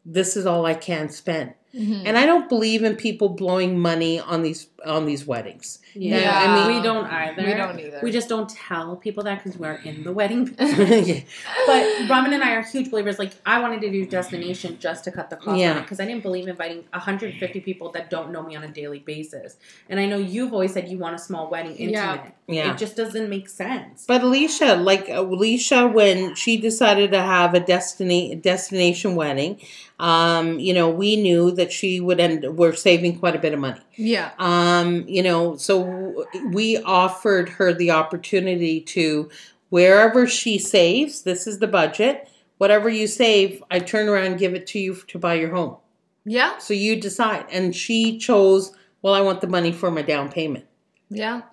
this is all I can spend. And I don't believe in people blowing money on these weddings. I mean, we don't either. We just don't tell people that because we're in the wedding. But Raman and I are huge believers. Like, I wanted to do destination just to cut the cost on it because I didn't believe inviting 150 people that don't know me on a daily basis. And I know you've always said you want a small wedding, intimate. It just doesn't make sense. But Alysha, when she decided to have a destination wedding, you know, we knew that she would we're saving quite a bit of money. You know, so we offered her the opportunity to, wherever she saves, this is the budget, whatever you save, I turn around and give it to you to buy your home. So you decide. And she chose, well, I want the money for my down payment.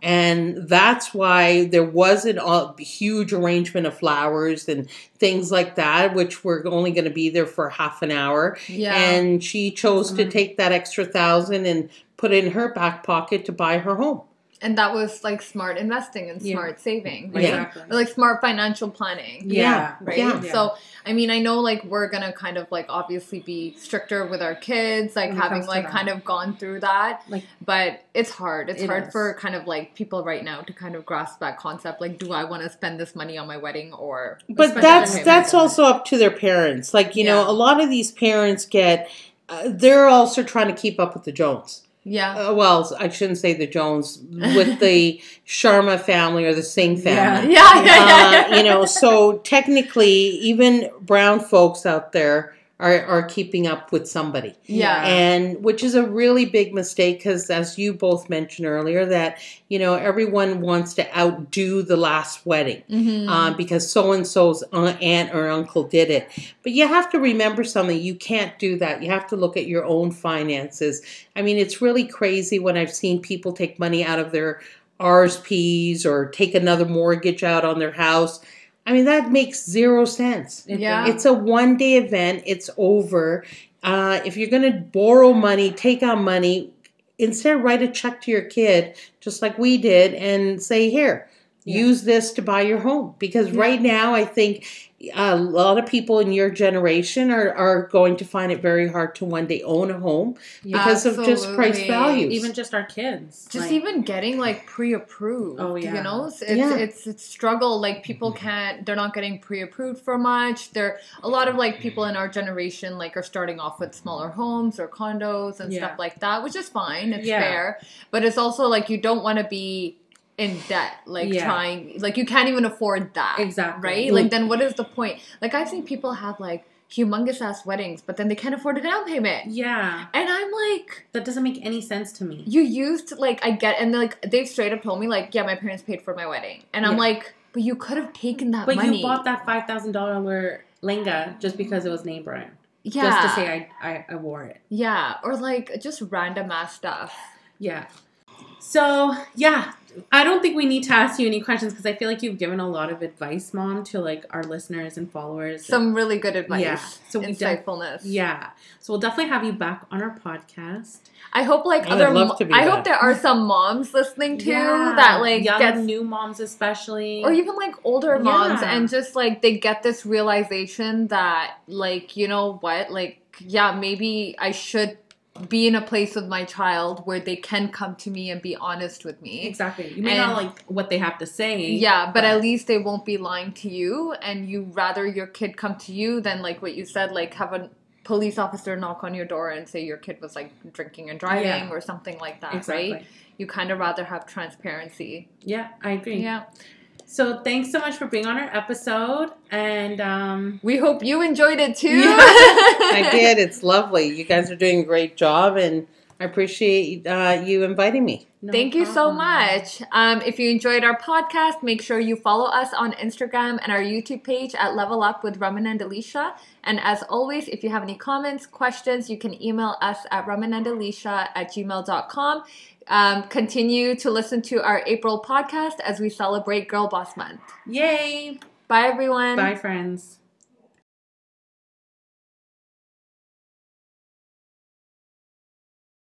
And that's why there wasn't a huge arrangement of flowers and things like that, which were only going to be there for half an hour. And she chose to take that extra $1,000 and put it in her back pocket to buy her home. And that was like smart investing and smart saving, right? Exactly. Or like smart financial planning. Yeah. Right? Yeah. So, I mean, I know like we're going to kind of like obviously be stricter with our kids, like When it having comes to like that. kind of gone through that. Like, But it's hard. It's It hard is. for kind of like people right now to kind of grasp that concept. Like, do I want to spend this money on my wedding or... But Especially that's women. also up to their parents. Like, you know, Yeah. a lot of these parents get, they're also trying to keep up with the Jones. Yeah. Well, I shouldn't say the Jones, with the Sharma family or the Singh family. Yeah. You know, so technically, even brown folks out there are keeping up with somebody. Yeah. And which is a really big mistake because, as you both mentioned earlier, that, you know, everyone wants to outdo the last wedding because so-and-so's aunt or uncle did it. But you have to remember something. You can't do that. You have to look at your own finances. I mean, it's really crazy when I've seen people take money out of their RSPs or take another mortgage out on their house. I mean, that makes 0 sense. Yeah. It's a one-day event. It's over. If you're going to borrow money, take out money, instead write a check to your kid, just like we did, and say, here, use this to buy your home. Because right now, I think a lot of people in your generation are going to find it very hard to one day own a home because of just price Absolutely. values. even just our kids. Just like, even getting like pre-approved, Oh, yeah. you know, Yeah. it's struggle. Like people they're not getting pre-approved for much. A lot of like people in our generation like are starting off with smaller homes or condos and stuff like that, which is fine. It's fair, but it's also like you don't want to be in debt, like trying, like you can't even afford that. Exactly. Right? Like then what is the point? Like I've seen people have like humongous ass weddings, but then they can't afford a down payment. Yeah. And I'm like, That doesn't make any sense to me. you used, like, I get, and like, they've straight up told me, like, yeah, my parents paid for my wedding. And I'm like, but you could have taken that But money. you bought that $5,000 lehenga just because it was name brand. Yeah. Just to say I wore it. Yeah. Or, like, just random ass stuff. Yeah. So, yeah. I don't think we need to ask you any questions because I feel like you've given a lot of advice, Mom, to, like, our listeners and followers. Some really good advice. Yeah. So insightfulness. Yeah. So we'll definitely have you back on our podcast. I hope, like, I would love to be I back. hope there are some moms listening, too, Yeah. that, like, young new moms especially. or even like older moms, Yeah. and just like they get this realization that, like, you know what, like, yeah, maybe I should be in a place with my child where they can come to me and be honest with me. Exactly. You may not like what they have to say. Yeah, but at least they won't be lying to you, and you rather your kid come to you than, like what you said, like have a police officer knock on your door and say your kid was like drinking and driving or something like that, Exactly. right? You kind of rather have transparency. Yeah, I agree. Yeah. So thanks so much for being on our episode, and We hope you enjoyed it too. I did. It's lovely. You guys are doing a great job, and I appreciate you inviting me. no Thank you so problem. much. If you enjoyed our podcast, make sure you follow us on Instagram and our YouTube page at Level Up with Raman and Alysha. And as always, if you have any comments, questions, you can email us at ramanandalysha@gmail.com. Continue to listen to our April podcast as we celebrate Girl Boss Month. Yay! Bye, everyone. Bye, friends.